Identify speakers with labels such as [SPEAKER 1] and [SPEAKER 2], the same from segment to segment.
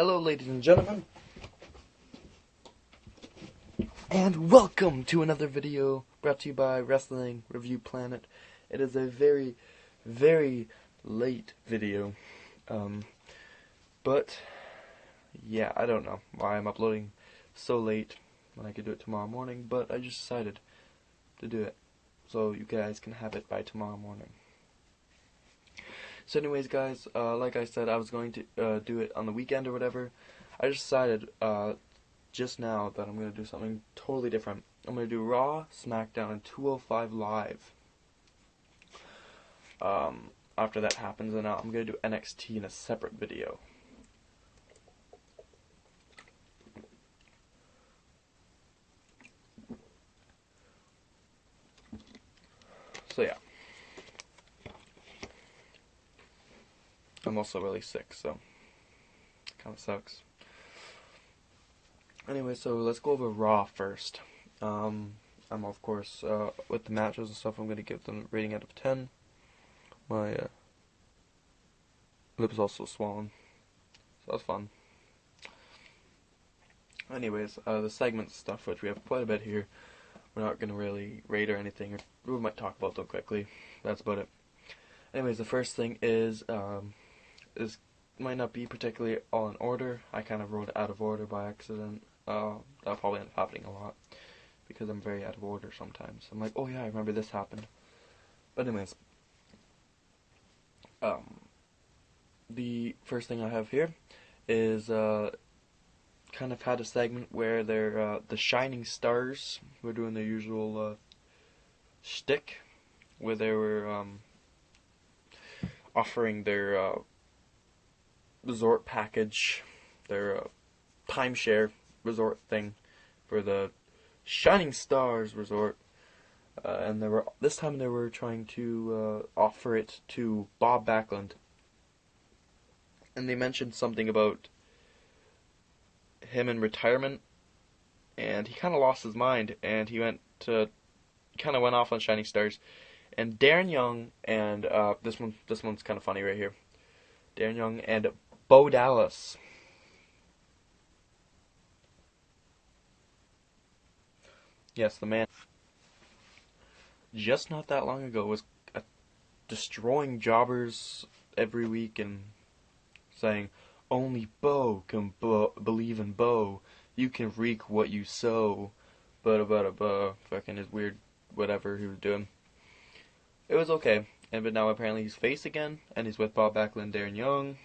[SPEAKER 1] Hello, ladies and gentlemen, and welcome to another video brought to you by Wrestling Review Planet. It is a very, very late video, but yeah, I don't know why I'm uploading so late when I could do it tomorrow morning, but I just decided to do it so you guys can have it by tomorrow morning. So anyways, guys, like I said, I was going to do it on the weekend or whatever. I just decided just now that I'm going to do something totally different. I'm going to do Raw, SmackDown, and 205 Live. After that happens, and I'm going to do NXT in a separate video. So yeah. I'm also really sick, so it kind of sucks. Anyway, so let's go over Raw first. I'm of course with the matches and stuff. I'm gonna give them a rating out of 10. My lip is also swollen, so that's fun. Anyways, the segment stuff, which we have quite a bit here. We're not gonna really rate or anything. We might talk about them quickly. That's about it. Anyways, the first thing is might not be particularly all in order. I kind of wrote it out of order by accident. That'll probably end up happening a lot because I'm very out of order sometimes. I'm like, oh yeah, I remember this happened. But anyways, the first thing I have here is kind of had a segment where they're the Shining Stars were doing their usual shtick, where they were offering their resort package, their timeshare resort thing for the Shining Stars resort, and this time they were trying to offer it to Bob Backlund, and they mentioned something about him in retirement, and he kind of lost his mind, and he went off on Shining Stars, and Darren Young and this one's kind of funny right here. Darren Young and Bo Dallas. Yes, the man just not that long ago was destroying jobbers every week and saying, only Bo can believe in Bo. You can reap what you sow. Fucking his weird whatever he was doing. It was okay. But now apparently he's face again, and he's with Bob Backlund, Darren Young.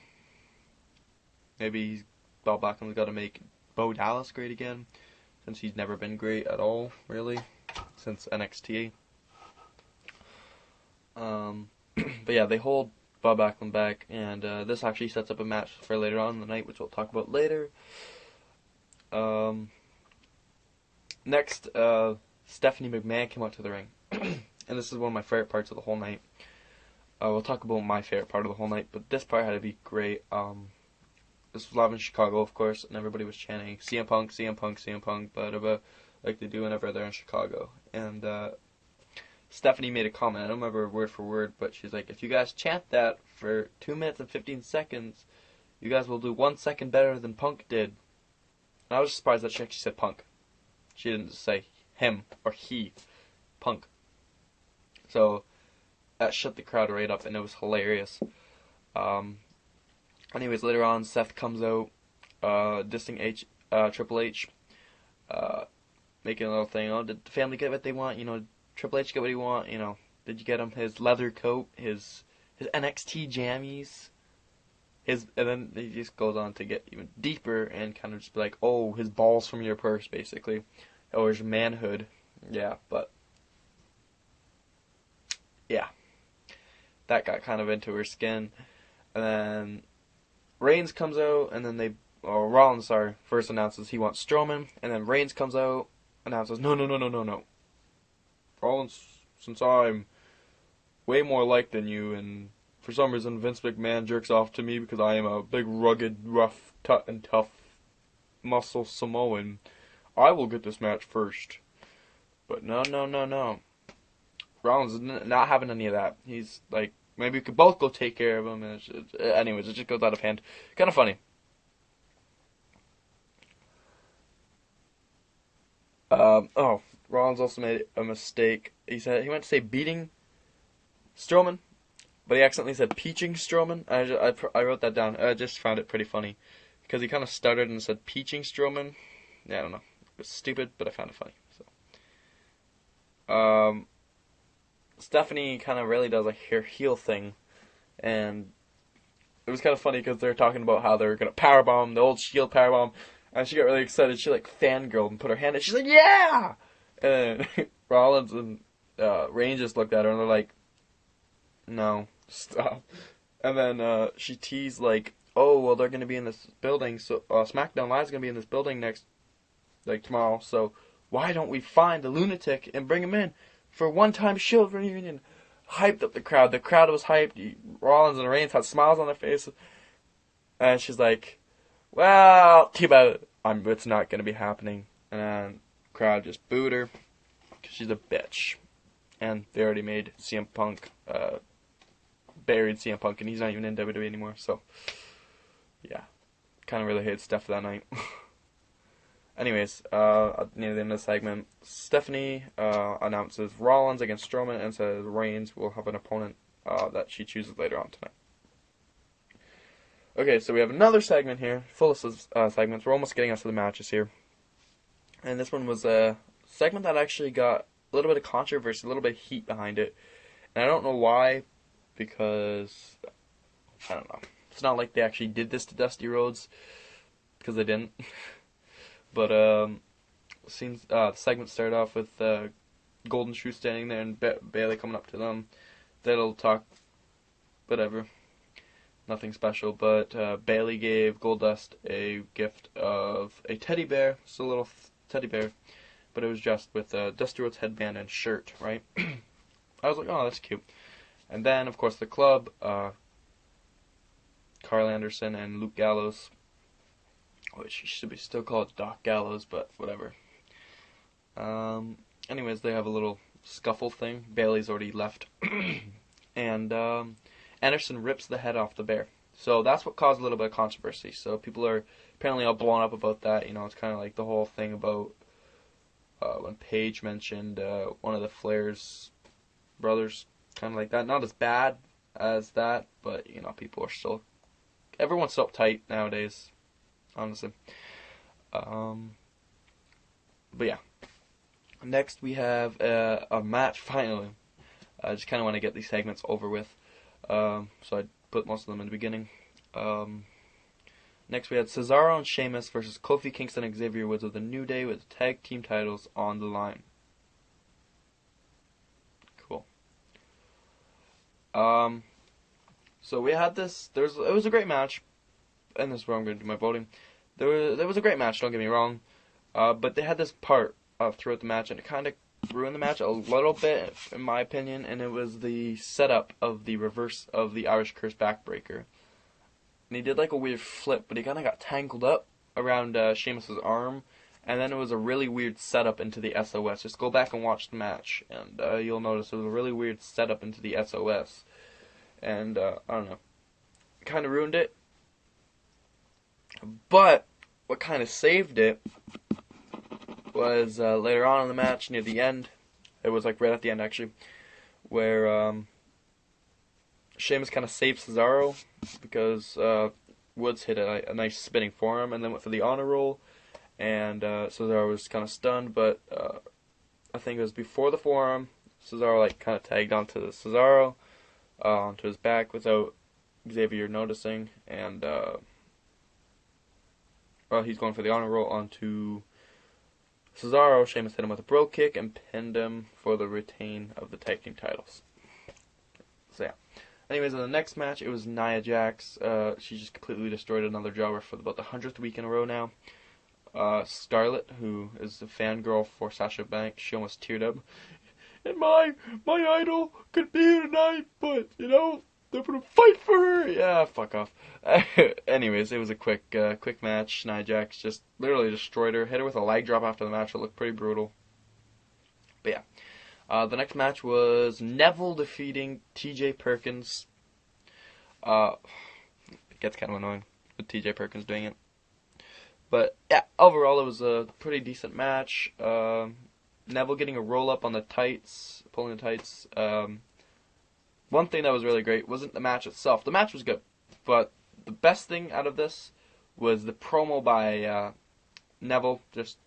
[SPEAKER 1] Maybe Bob Backlund's got to make Bo Dallas great again, since he's never been great at all, really, since NXT. But yeah, they hold Bob Backlund back, and this actually sets up a match for later on in the night, which we'll talk about later. Next, Stephanie McMahon came out to the ring, and this is one of my favorite parts of the whole night. We'll talk about my favorite part of the whole night, but this part had to be great. This was live in Chicago, of course, and everybody was chanting CM Punk, CM Punk, CM Punk, like they do whenever they're in Chicago. And Stephanie made a comment, I don't remember word for word, but she's like, if you guys chant that for 2 minutes and 15 seconds, you guys will do 1 second better than Punk did. And I was surprised that she actually said Punk. She didn't say him or he. Punk. So that shut the crowd right up, and it was hilarious. Anyways, later on, Seth comes out, dissing Triple H, making a little thing. Oh, did the family get what they want? Triple H get what he want? Did you get him his leather coat, his NXT jammies? And then he just goes on to get even deeper and kind of just be like, oh, his balls from your purse, basically, or his manhood. Yeah, but yeah, that got kind of into her skin, and then Reigns comes out, and then Rollins, first announces he wants Strowman, and then Reigns comes out, announces, no. Rollins, since I'm way more liked than you, and for some reason Vince McMahon jerks off to me because I am a big, rugged, rough, tough muscle Samoan, I will get this match first. But no. Rollins is not having any of that. He's like, maybe we could both go take care of him. And anyways, it just goes out of hand. Kind of funny. Rollins also made a mistake. He went to say beating Strowman, but he accidentally said peaching Strowman. I wrote that down. I just found it pretty funny because he kind of stuttered and said peaching Strowman. Yeah, I don't know. It was stupid, but I found it funny. So, Stephanie kind of really does her heel thing, and it was kind of funny because they were talking about how they were gonna powerbomb the old Shield powerbomb, and she got really excited. She fangirled and put her hand in. She's like, "Yeah!" And Rollins and Reigns just looked at her and they're like, "No, stop." And then she teased "Oh, well, they're gonna be in this building. So SmackDown Live's gonna be in this building tomorrow. So why don't we find the lunatic and bring him in for a one-time Shield reunion?" Hyped up the crowd. The crowd was hyped. Rollins and Reigns had smiles on their faces. And she's like, "Well, too bad. It's not going to be happening." And then the crowd just booed her because she's a bitch. And they already made CM Punk, buried CM Punk, and he's not even in WWE anymore. So, yeah. Kind of really hated Steph that night. Anyways, near the end of the segment, Stephanie announces Rollins against Strowman and says Reigns will have an opponent that she chooses later on tonight. Okay, so we have another segment here, full of segments. We're almost getting us to the matches here. And this one was a segment that actually got a little bit of controversy, a little bit of heat behind it. And I don't know why, because, I don't know. It's not like they actually did this to Dusty Rhodes, because they didn't. But the segment started off with Golden Shoe standing there and Bayley coming up to them. They'll talk, whatever, nothing special. But Bayley gave Goldust a gift of a teddy bear, just a little teddy bear, but it was just with a Dusty Rhodes headband and shirt, right? I was like, oh, that's cute. And then, of course, the club, Carl Anderson and Luke Gallows, which should be still called Doc Gallows, but whatever. Anyways, they have a little scuffle thing. Bayley's already left. And Anderson rips the head off the bear. So that's what caused a little bit of controversy. So people are apparently all blown up about that. You know, it's kind of like the whole thing about when Paige mentioned one of the Flair's brothers. Kind of like that. Not as bad as that, but, you know, people are still... Everyone's so uptight nowadays. Honestly. But yeah. Next we have a match, finally. I just kind of want to get these segments over with. So I put most of them in the beginning. Next we had Cesaro and Sheamus versus Kofi Kingston and Xavier Woods of the New Day with the tag team titles on the line. Cool. So we had this. It was a great match. And this is where I'm going to do my voting. There was a great match, don't get me wrong. But they had this part throughout the match, and it kind of ruined the match a little bit, in my opinion. And it was the setup of the reverse of the Irish Curse backbreaker. And he did a weird flip, but he kind of got tangled up around Sheamus' arm. And then it was a really weird setup into the SOS. Just go back and watch the match, and you'll notice it was a really weird setup into the SOS. And, I don't know. Kind of ruined it. But what kind of saved it was later on in the match, near the end. It was right at the end, actually, where Sheamus kind of saved Cesaro because Woods hit a nice spinning forearm and then went for the honor roll, and Cesaro was kind of stunned. But I think it was before the forearm, Cesaro kind of tagged onto Cesaro onto his back without Xavier noticing, and he's going for the honor roll onto Cesaro. Sheamus hit him with a bro kick and pinned him for the retain of the tag team titles. So yeah. Anyways, in the next match, it was Nia Jax. She just completely destroyed another jobber for about the 100th week in a row now. Scarlett, who is the fangirl for Sasha Banks, she almost teared up. And my idol could be here tonight, but, you know, they're gonna fight for her. Yeah, fuck off. Anyways, it was a quick match. Nia Jax just literally destroyed her. Hit her with a leg drop after the match. It looked pretty brutal. But yeah. The next match was Neville defeating T.J. Perkins. It gets kind of annoying with T.J. Perkins doing it. But yeah, overall it was a pretty decent match. Neville getting a roll up on the tights, pulling the tights. One thing that was really great wasn't the match itself. The match was good, but the best thing out of this was the promo by Neville, just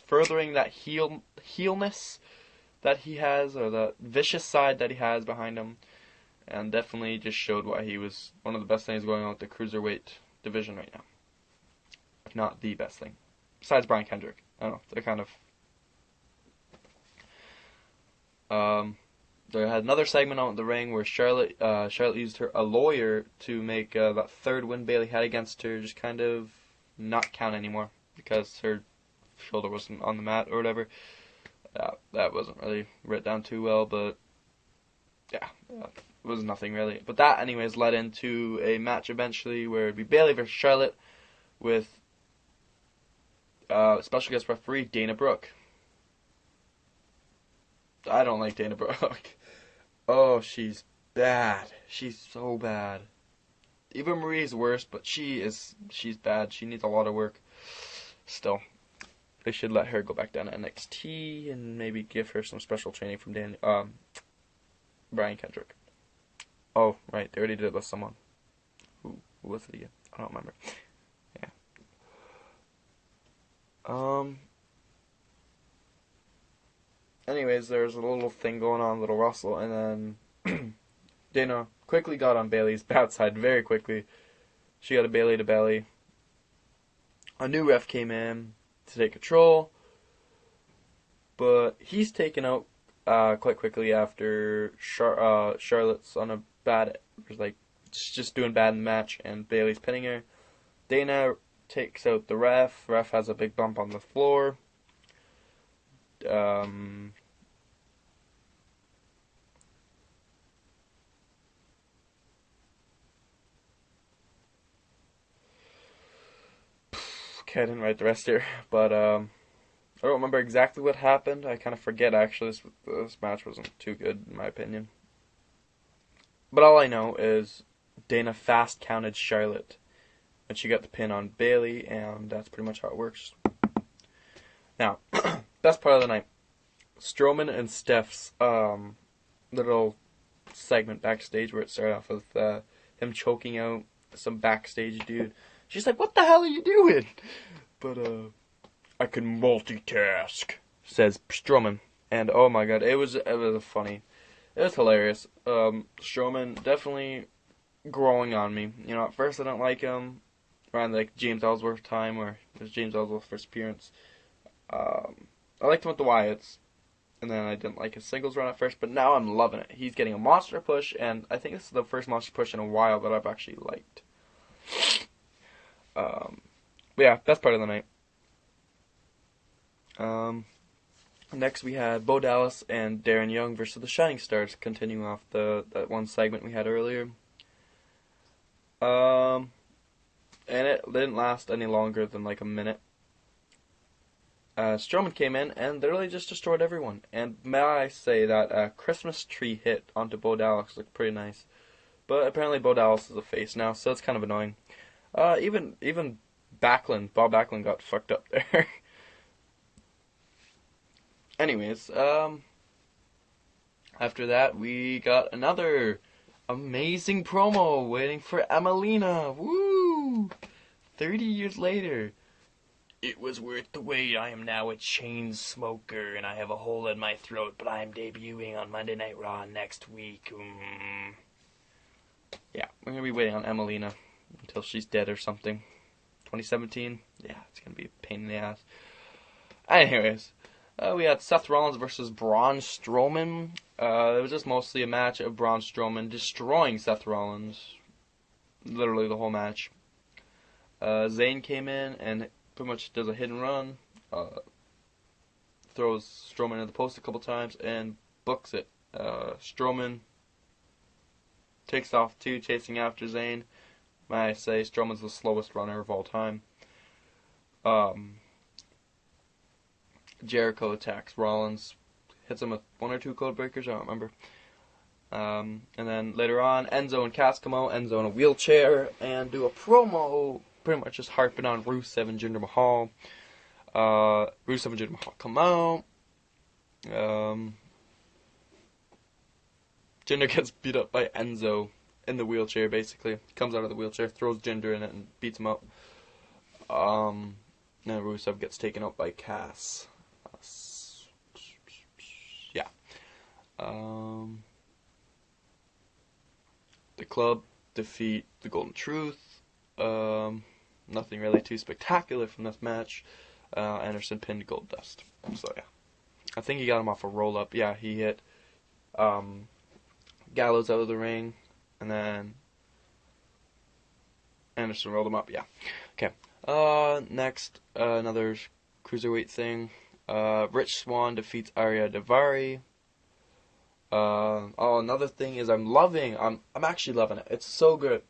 [SPEAKER 1] furthering that heelness that he has, or the vicious side that he has behind him, and definitely just showed why he was one of the best things going on with the cruiserweight division right now, if not the best thing, besides Brian Kendrick. I don't know, they're kind of. They had another segment on the ring where Charlotte used a lawyer to make that third win Bayley had against her just kind of not count anymore because her shoulder wasn't on the mat or whatever. That wasn't really written down too well, but yeah, it was nothing really. But that, anyways, led into a match eventually where it'd be Bayley versus Charlotte with special guest referee Dana Brooke. I don't like Dana Brooke. Oh, she's bad. She's so bad. Eva Marie's worse, but she's bad. She needs a lot of work. Still, they should let her go back down to NXT and maybe give her some special training from Brian Kendrick. Oh, right, they already did it with someone. Who was it again? I don't remember. Yeah. Anyways, there's a little thing going on, a little rustle, and then Dana quickly got on Bayley's bad side very quickly. She got a Bayley to belly. A new ref came in to take control, but he's taken out quite quickly after Charlotte's on a bad, like, just doing bad in the match, and Bayley's pinning her. Dana takes out the ref. Ref has a big bump on the floor. Okay, I didn't write the rest here, but I don't remember exactly what happened. I kind of forget, actually. This match wasn't too good, in my opinion. But all I know is Dana fast counted Charlotte, and she got the pin on Bayley, and that's pretty much how it works. Now, best part of the night, Strowman and Steph's little segment backstage where it started off with him choking out some backstage dude. She's like, "What the hell are you doing?" But I can multitask, says Strowman, and oh my god, it was funny, it was hilarious. Strowman definitely growing on me. You know, at first I didn't like him around like James Ellsworth time, where it was James Ellsworth's first appearance. I liked him with the Wyatts, and then I didn't like his singles run at first, but now I'm loving it. He's getting a monster push, and I think this is the first monster push in a while that I've actually liked. But yeah, best part of the night. Next we had Bo Dallas and Darren Young versus the Shining Stars, continuing off that one segment we had earlier. And it didn't last any longer than like a minute. Strowman came in and literally just destroyed everyone. And may I say that Christmas tree hit onto Bo Dallas looked pretty nice. But apparently Bo Dallas is a face now, so it's kind of annoying. Even Bob Backlund got fucked up there. Anyways, after that we got another amazing promo waiting for Emelina. Woo! 30 years later. It was worth the wait. I am now a chain smoker, and I have a hole in my throat, but I am debuting on Monday Night Raw next week. Yeah, we're going to be waiting on Emelina until she's dead or something. 2017? Yeah, it's going to be a pain in the ass. Anyways, we had Seth Rollins versus Braun Strowman. It was just mostly a match of Braun Strowman destroying Seth Rollins. Literally the whole match. Zayn came in and pretty much does a hit and run, throws Strowman into the post a couple times, and books it. Strowman takes off too, chasing after Zayn. May I say, Strowman's the slowest runner of all time. Jericho attacks Rollins, hits him with one or two code breakers, I don't remember. And then later on, Enzo and Cass come out, Enzo in a wheelchair, and do a promo pretty much just harping on Rusev and Jinder Mahal. Rusev and Jinder Mahal come out. Jinder gets beat up by Enzo in the wheelchair, basically. Comes out of the wheelchair, throws Jinder in it, and beats him up. Then Rusev gets taken out by Cass. Yeah. The club defeat the Golden Truth. Nothing really too spectacular from this match. Anderson pinned Goldust. So yeah, I think he got him off a roll up. Yeah, he hit Gallows out of the ring, and then Anderson rolled him up. Yeah. Okay. Next, another cruiserweight thing. Rich Swann defeats Arya Daivari. Another thing is I'm actually loving it. It's so good.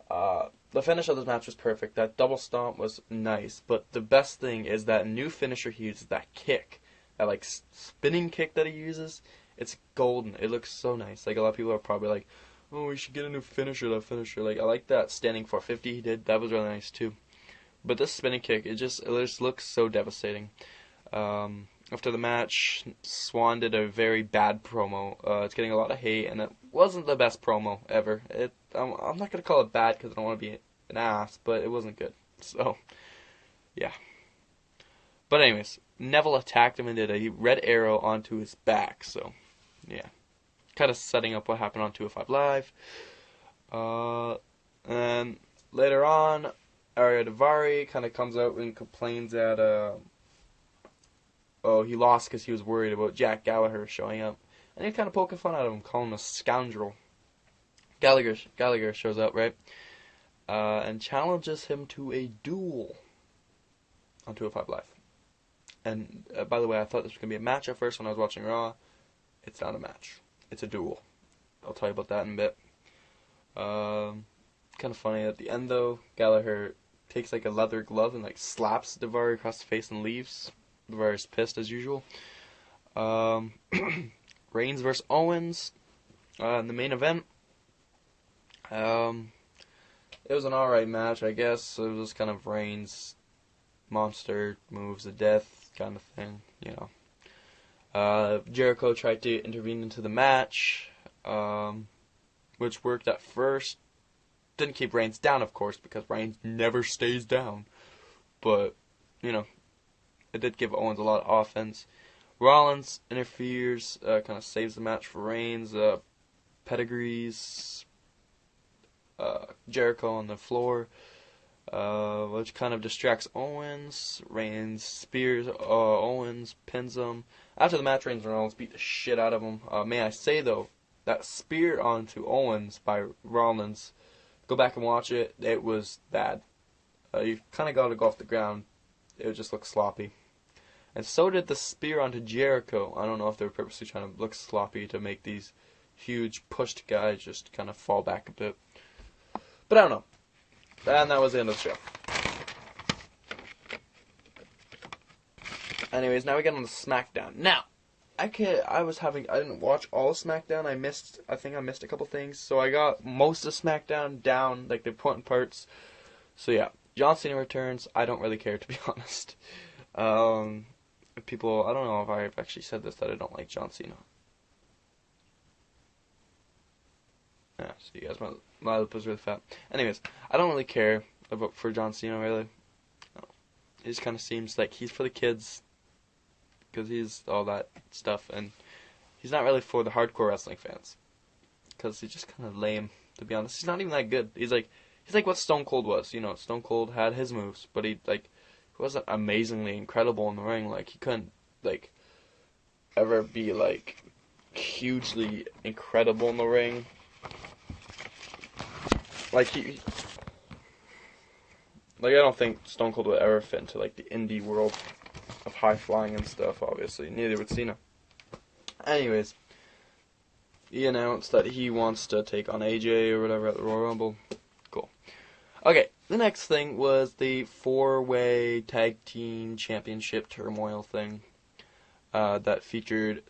[SPEAKER 1] The finish of this match was perfect. That double stomp was nice, but the best thing is that new finisher he uses, that kick, that like spinning kick that he uses. It's golden. It looks so nice. Like a lot of people are probably like, "Oh, we should get a new finisher." That finisher, like I like that standing 450 he did. That was really nice too. But this spinning kick, it just looks so devastating. After the match, Swann did a very bad promo. It's getting a lot of hate, and it wasn't the best promo ever. I'm not going to call it bad because I don't want to be an ass, but it wasn't good. So, yeah. But anyways, Neville attacked him and did a red arrow onto his back. So, yeah. Kind of setting up what happened on 205 Live. And later on, Arya Daivari kind of comes out and complains that he lost because he was worried about Jack Gallagher showing up. And he's kind of poking fun at him, calling him a scoundrel. Gallagher shows up, right? And challenges him to a duel on 205 Live. And by the way, I thought this was going to be a match at first when I was watching Raw. It's not a match. It's a duel. I'll tell you about that in a bit. Kind of funny at the end, though. Gallagher takes like a leather glove and like slaps Daivari across the face and leaves. Daivari pissed as usual. Reigns versus Owens in the main event. It was an alright match, I guess. It was kind of Reigns' monster moves of death kind of thing, you know. Jericho tried to intervene into the match, which worked at first. Didn't keep Reigns down, of course, because Reigns never stays down. But, you know, it did give Owens a lot of offense. Rollins interferes, kind of saves the match for Reigns. Pedigrees Jericho on the floor, which kind of distracts Owens. Reigns spears Owens, pins him. After the match, Reigns and Rollins beat the shit out of him. May I say, though, that spear onto Owens by Rollins, go back and watch it, it was bad. You kind of got to go off the ground. It just looked sloppy. And so did the spear onto Jericho. I don't know if they were purposely trying to look sloppy to make these huge pushed guys just kind of fall back a bit. But I don't know. And that was the end of the show. Anyways, now we get on the SmackDown. Now, I didn't watch all of SmackDown. I think I missed a couple things. So I got most of SmackDown down, like the important parts. So yeah, John Cena returns. I don't really care, to be honest. People, I don't know if I've actually said this, that I don't like John Cena. Yeah, so you guys, my lip is really fat. Anyways, I don't really care for John Cena, really. No. It just kind of seems like he's for the kids, because he's all that stuff, and he's not really for the hardcore wrestling fans, because he's just kind of lame, to be honest. He's not even that good. He's like what Stone Cold was, you know. Stone Cold had his moves, but he wasn't amazingly incredible in the ring. Like, he couldn't, like, ever be, like, hugely incredible in the ring. Like, I don't think Stone Cold would ever fit into, like, the indie world of high flying and stuff, obviously. Neither would Cena. Anyways, he announced that he wants to take on AJ or whatever at the Royal Rumble. Cool. Okay, the next thing was the 4-way tag team championship turmoil thing that featured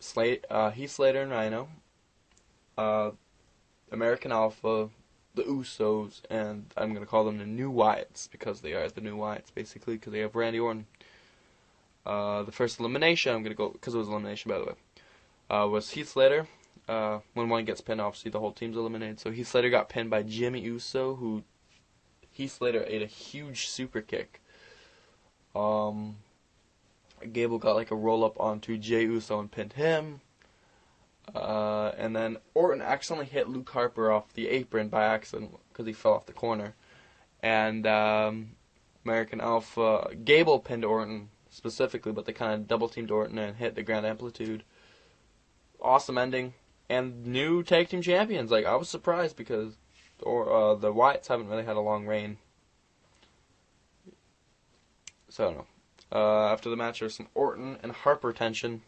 [SPEAKER 1] Heath Slater and Rhino, American Alpha, the Usos, and I'm going to call them the New Wyatts, because they are the New Wyatts, basically, because they have Randy Orton. The first elimination, I'm going to go, because it was elimination, by the way, was Heath Slater. When one gets pinned, obviously the whole team's eliminated. So Heath Slater got pinned by Jimmy Uso, who Heath Slater ate a huge super kick. Gable got like a roll up onto Jey Uso and pinned him. And then Orton accidentally hit Luke Harper off the apron by accident because he fell off the corner. And American Alpha, Gable pinned Orton specifically, but they kind of double teamed Orton and hit the Grand Amplitude. Awesome ending. And new tag team champions. Like, I was surprised because the Wyatts haven't really had a long reign. So I don't know. After the match, there was some Orton and Harper tension.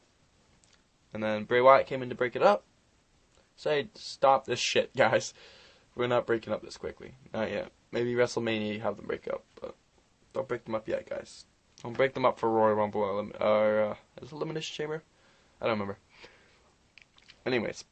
[SPEAKER 1] And then Bray Wyatt came in to break it up. Say, stop this shit, guys. We're not breaking up this quickly. Not yet. Maybe WrestleMania, you have them break up. But don't break them up yet, guys. Don't break them up for Royal Rumble or is it Elimination Chamber? I don't remember. Anyways.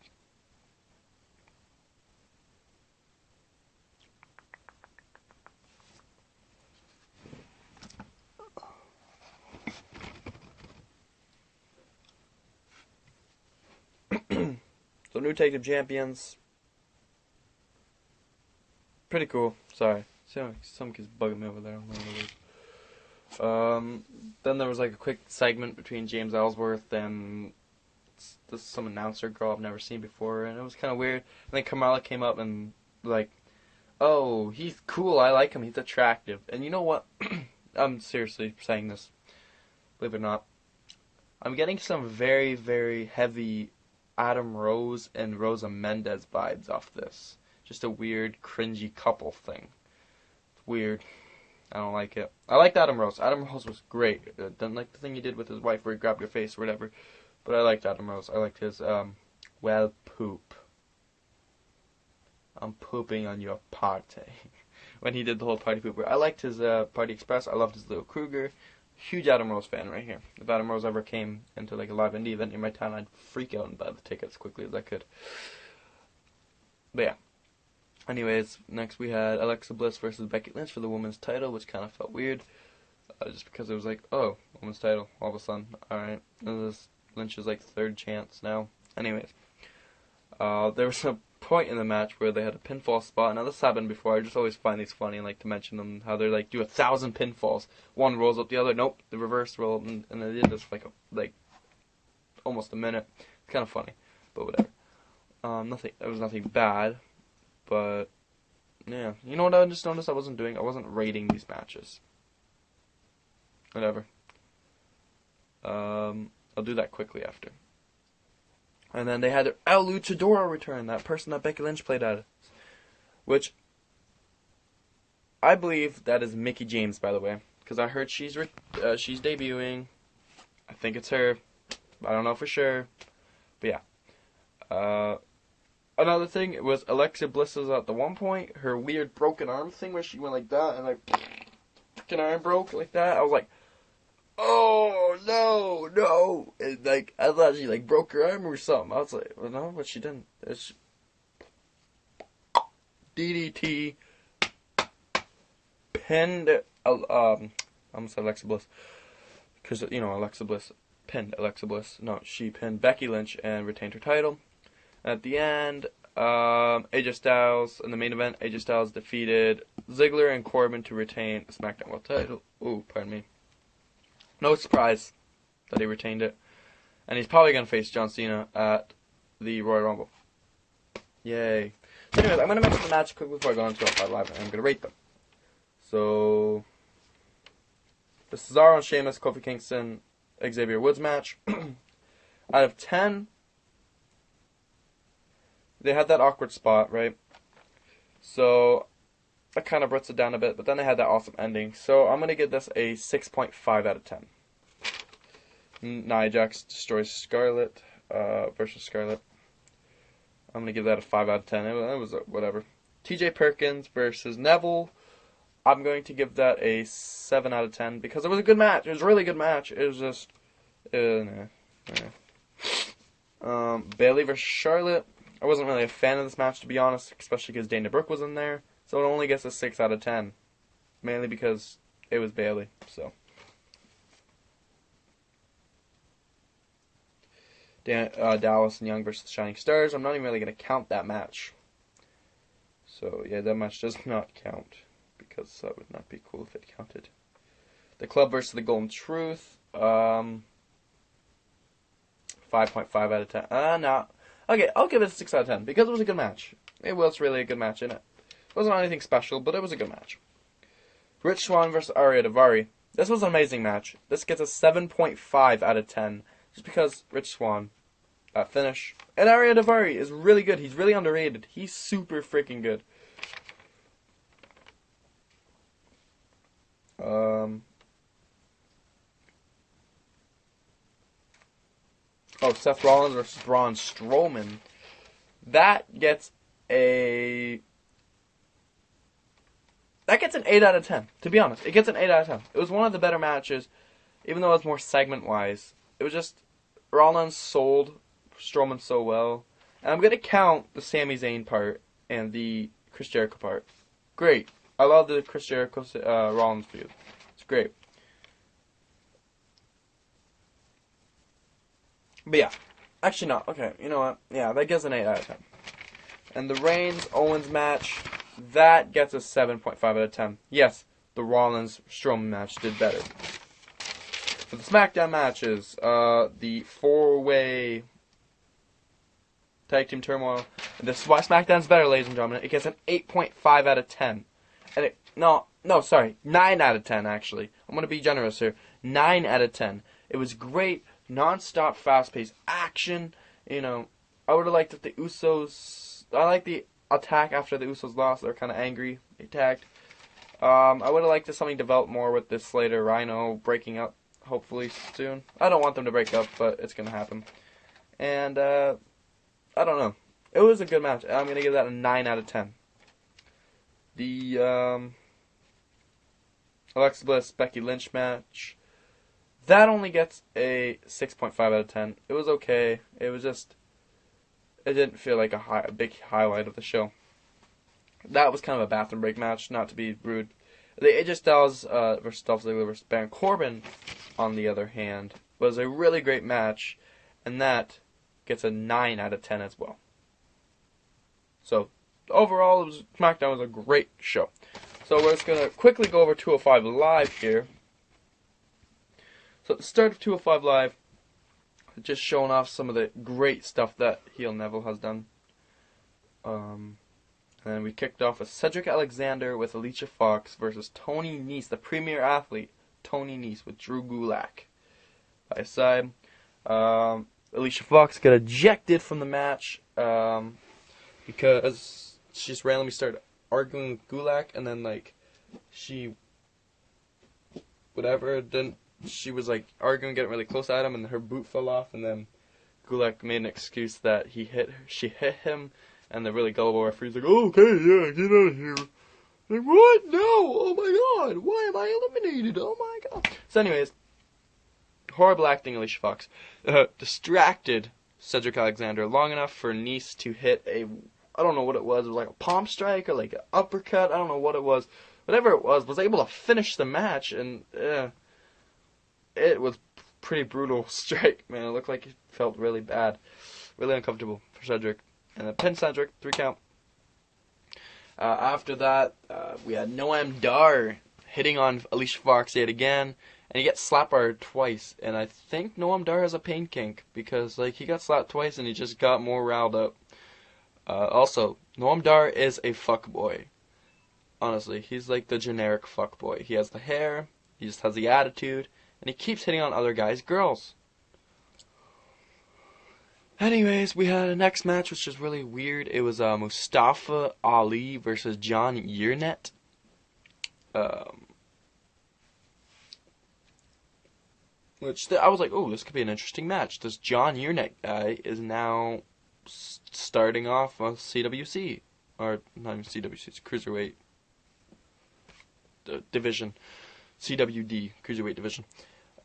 [SPEAKER 1] So new tag team champions. Pretty cool. Sorry. Some kid's bugging me over there. Then there was like a quick segment between James Ellsworth and some announcer girl I've never seen before, and it was kind of weird. And then Kamala came up and like, oh, he's cool, I like him, he's attractive. And you know what? I'm seriously saying this, believe it or not. I'm getting some very, very heavy Adam Rose and Rosa Mendez vibes off this. Just a weird, cringy couple thing. It's weird. I don't like it. I liked Adam Rose. Adam Rose was great. Didn't like the thing he did with his wife where he grabbed her face or whatever. But I liked Adam Rose. I liked his, well, poop. I'm pooping on your party. When he did the whole party pooper. I liked his Party Express. I loved his little Kruger. Huge Adam Rose fan right here. If Adam Rose ever came into like a live indie event in my town, I'd freak out and buy the tickets as quickly as I could. But yeah. Anyways, next we had Alexa Bliss versus Becky Lynch for the women's title, which kind of felt weird. Just because it was like, oh, women's title, all of a sudden. Alright. This Lynch's like third chance now. Anyways. There was a point in the match where they had a pinfall spot. Now this happened before. I just always find these funny and like to mention them. How they're like do 1,000 pinfalls. One rolls up the other. Nope, the reverse roll up, and they did this for like almost a minute. It's kind of funny, but whatever. It was nothing bad, but yeah. You know what I just noticed I wasn't doing? I wasn't rating these matches. Whatever. I'll do that quickly after. And then they had El Luchador return, that person that Becky Lynch played at. Which, I believe that is Mickie James, by the way. Because I heard she's debuting. I think it's her. I don't know for sure. But yeah. Another thing was Alexa Bliss was at the one point, her weird broken arm thing where she went like that and like, freaking arm broke like that. I was like, oh, no. And, like, I thought she, like, broke her arm or something. I was like, well, no, but she didn't. It's DDT pinned, I'm going to say Alexa Bliss. Because, you know, Alexa Bliss pinned Alexa Bliss. No, she pinned Becky Lynch and retained her title. At the end, AJ Styles, in the main event, AJ Styles defeated Ziggler and Corbin to retain the SmackDown World title. Ooh, pardon me. No surprise that he retained it. And he's probably going to face John Cena at the Royal Rumble. Yay. So anyways, I'm going to mention the match quickly before I go on to Top 5 Live, and I'm going to rate them. So, the Cesaro and Sheamus, Kofi Kingston, Xavier Woods match. Out of 10, they had that awkward spot, right? So, that kind of brings it down a bit, but then they had that awesome ending. So I'm going to give this a 6.5 out of 10. Nia Jax destroys Scarlett versus Scarlett. I'm going to give that a 5 out of 10. It was whatever. TJ Perkins versus Neville. I'm going to give that a 7 out of 10 because it was a good match. It was a really good match. It was just... Bayley versus Charlotte. I wasn't really a fan of this match, to be honest, especially because Dana Brooke was in there. So it only gets a 6 out of 10. Mainly because it was Bayley, so. Dallas and Young versus Shining Stars. I'm not even really going to count that match. So, yeah, that match does not count. Because that would not be cool if it counted. The Club versus the Golden Truth. 5.5 out of 10. No. Okay, I'll give it a 6 out of 10. Because it was a good match. It was really a good match, innit? It wasn't anything special, but it was a good match. Rich Swann versus Ariya Daivari. This was an amazing match. This gets a 7.5 out of 10. Just because Rich Swann finish. And Ariya Daivari is really good. He's really underrated. He's super freaking good. Seth Rollins versus Braun Strowman. That gets an 8 out of 10, to be honest. It gets an 8 out of 10. It was one of the better matches, even though it was more segment-wise. It was just, Rollins sold Strowman so well. And I'm going to count the Sami Zayn part and the Chris Jericho part. Great. I love the Chris Jericho Rollins feud. It's great. But yeah. Actually, no. Okay, you know what? Yeah, that gets an 8 out of 10. And the Reigns-Owens match, that gets a 7.5 out of 10. Yes, the Rollins-Strowman match did better. For the SmackDown matches, the 4-way Tag Team Turmoil. This is why SmackDown's better, ladies and gentlemen. It gets an 8.5 out of 10. And it, no, sorry, 9 out of 10, actually. I'm going to be generous here. 9 out of 10. It was great, non-stop, fast-paced action. You know, I would have liked if the Usos... I like the attack after the Usos lost. They were kind of angry. They tagged. I would have liked to something develop more with this Slater Rhino breaking up, hopefully, soon. I don't want them to break up, but it's going to happen. And, I don't know. It was a good match. I'm going to give that a 9 out of 10. The, Alexa Bliss, Becky Lynch match, that only gets a 6.5 out of 10. It was okay. It was just, it didn't feel like a big highlight of the show. That was kind of a bathroom break match, not to be rude. The AJ Styles versus Dolph Ziggler versus Baron Corbin, on the other hand, was a really great match, and that gets a 9 out of 10 as well. So, overall, SmackDown was a great show. So we're just going to quickly go over 205 Live here. So at the start of 205 Live, just showing off some of the great stuff that heel Neville has done. And we kicked off with Cedric Alexander with Alicia Fox versus Tony Nese, the premier athlete, Tony Nese, with Drew Gulak by his side. Alicia Fox got ejected from the match because she just randomly started arguing with Gulak, and then she was arguing, getting really close at him, and her boot fell off, and then Gulak made an excuse that she hit him, and the really gullible referee's like, "Oh, okay, yeah, get out of here." Like, what? No! Oh my god! Why am I eliminated? Oh my god! So anyways, horrible acting, Alicia Fox. Distracted Cedric Alexander long enough for Nese to hit I don't know what it was like a palm strike or like an uppercut, I don't know what it was. Whatever it was able to finish the match, and it was pretty brutal strike, man. It looked like it felt really bad. Really uncomfortable for Cedric. And then pin Cedric, 3 count. After that, we had Noam Dar hitting on Alicia Fox yet again, and he gets slapped by her twice. And I think Noam Dar has a pain kink, because he got slapped twice and he just got more riled up. Also, Noam Dar is a fuckboy. Honestly, he's like the generic fuckboy. He has the hair, he just has the attitude, and he keeps hitting on other guys' girls. Anyways, we had a next match, which is really weird. It was Mustafa Ali versus John Yernett. Which I was like, oh, this could be an interesting match. This John Yernett guy is now starting off on CWC. Or, not even CWC, it's Cruiserweight division. CWD, Cruiserweight division.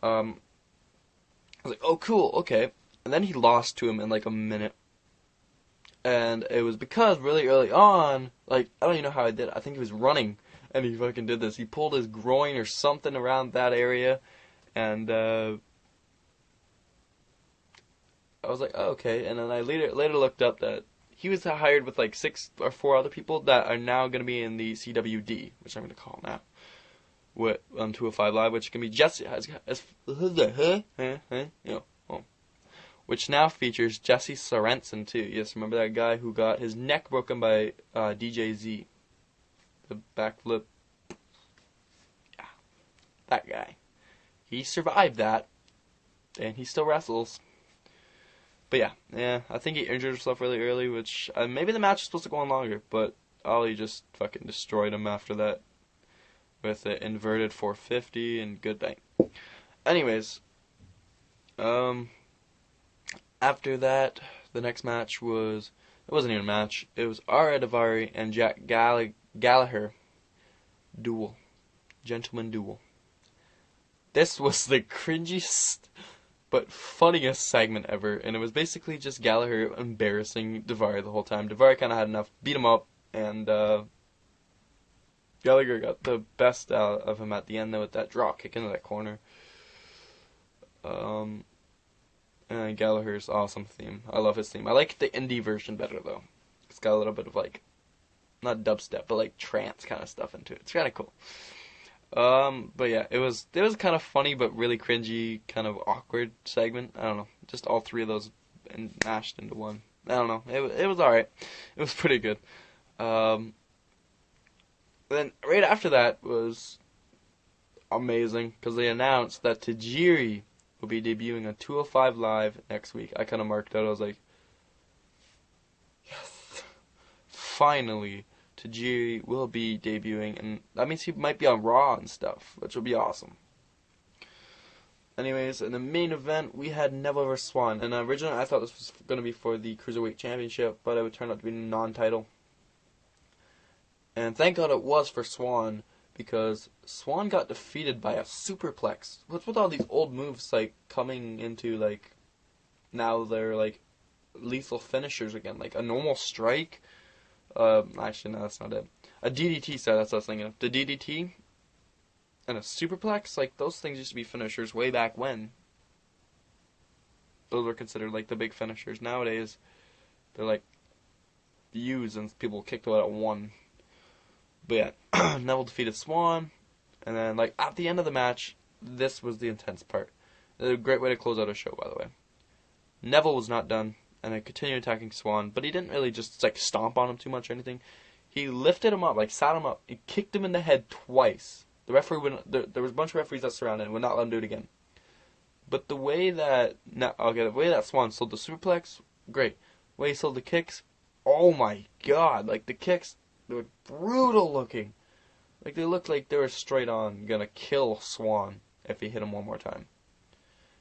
[SPEAKER 1] I was like, oh, cool, okay. And then he lost to him in like a minute. And it was because really early on, like, I don't even know how I did it. I think he was running, and he fucking did this. He pulled his groin or something around that area, and I was like, oh, okay. And then I later looked up that he was hired with like 6 or 4 other people that are now going to be in the CWD, which I'm going to call now, on 205 Live, which can be Jesse, which now features Jesse Sorensen too. Yes, remember that guy who got his neck broken by DJZ, the backflip. Yeah, that guy. He survived that, and he still wrestles. But yeah, I think he injured himself really early, which maybe the match was supposed to go on longer, but Ollie just fucking destroyed him after that with an inverted 450 and good bang. Anyways, after that, the next match it wasn't even a match, it was Ara Daivari and Jack Gallagher duel. Gentleman duel. This was the cringiest but funniest segment ever, and it was basically just Gallagher embarrassing Daivari the whole time. Daivari kind of had enough, beat him up, and Gallagher got the best out of him at the end, though, with that drop kick into that corner. And Gallagher's awesome theme. I love his theme. I like the indie version better, though. It's got a little bit of, like, not dubstep, but, like, trance kind of stuff into it. It's kind of cool. But yeah, it was kind of funny, but really cringy, kind of awkward segment. I don't know. Just all 3 of those mashed into one. I don't know. It was alright. It was pretty good. Then right after that was amazing, because they announced that Tajiri will be debuting on 205 Live next week. I kind of marked out. I was like, yes, finally, Tajiri will be debuting, and that means he might be on Raw and stuff, which will be awesome. Anyways, in the main event, we had Neville vs. Swan, and originally I thought this was going to be for the Cruiserweight Championship, but it would turn out to be non-title. And thank God it was for Swan, because Swan got defeated by a superplex. What's with all these old moves, like, coming into, like, now they're, like, lethal finishers again, like a normal strike. Actually, no, that's not it. A DDT, sorry, that's what I was thinking of. The DDT and a superplex, like, those things used to be finishers way back when. Those were considered, like, the big finishers. Nowadays, they're, like, used and people kicked out at 1. But yeah, Neville defeated Swan, and then, like, at the end of the match, this was the intense part. It was a great way to close out a show, by the way. Neville was not done, and he continued attacking Swan, but he didn't really just, like, stomp on him too much or anything. He lifted him up, like, sat him up, and kicked him in the head twice. The referee there was a bunch of referees that surrounded him, would not let him do it again. But the way that Swan sold the superplex, great. The way he sold the kicks, oh my god, like, the kicks, they were brutal looking. Like, they looked like they were straight on gonna kill Swan if he hit him one more time.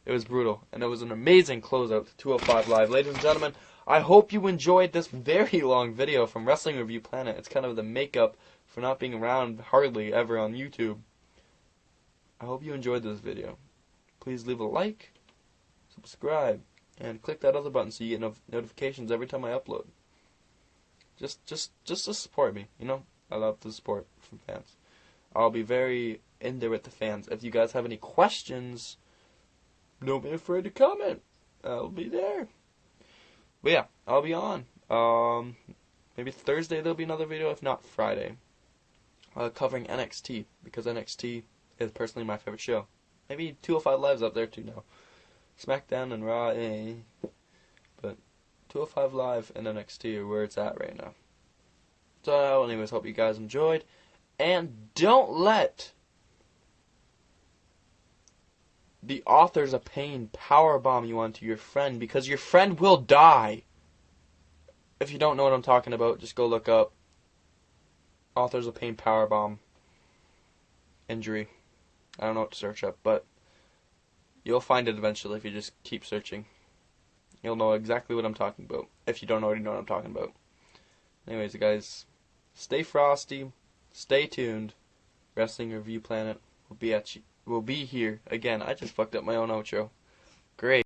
[SPEAKER 1] It was brutal, and it was an amazing closeout to 205 Live. Ladies and gentlemen, I hope you enjoyed this very long video from Wrestling Review Planet. It's kind of the makeup for not being around hardly ever on YouTube. I hope you enjoyed this video. Please leave a like, subscribe, and click that other button so you get notifications every time I upload. Just to support me, you know? I love the support from fans. I'll be very in there with the fans. If you guys have any questions, don't be afraid to comment. I'll be there. But yeah, I'll be on. Maybe Thursday there'll be another video, if not Friday. Covering NXT, because NXT is personally my favorite show. Maybe 205 Live's up there too now. SmackDown and Raw, but 205 Live and NXT are where it's at right now. So, anyways, hope you guys enjoyed. And don't let the Authors of Pain powerbomb you onto your friend, because your friend will die. If you don't know what I'm talking about, just go look up Authors of Pain powerbomb injury. I don't know what to search up, but you'll find it eventually if you just keep searching. You'll know exactly what I'm talking about, if you don't already know what I'm talking about. Anyways, guys, stay frosty, stay tuned. Wrestling Review Planet will be here again. I just fucked up my own outro. Great.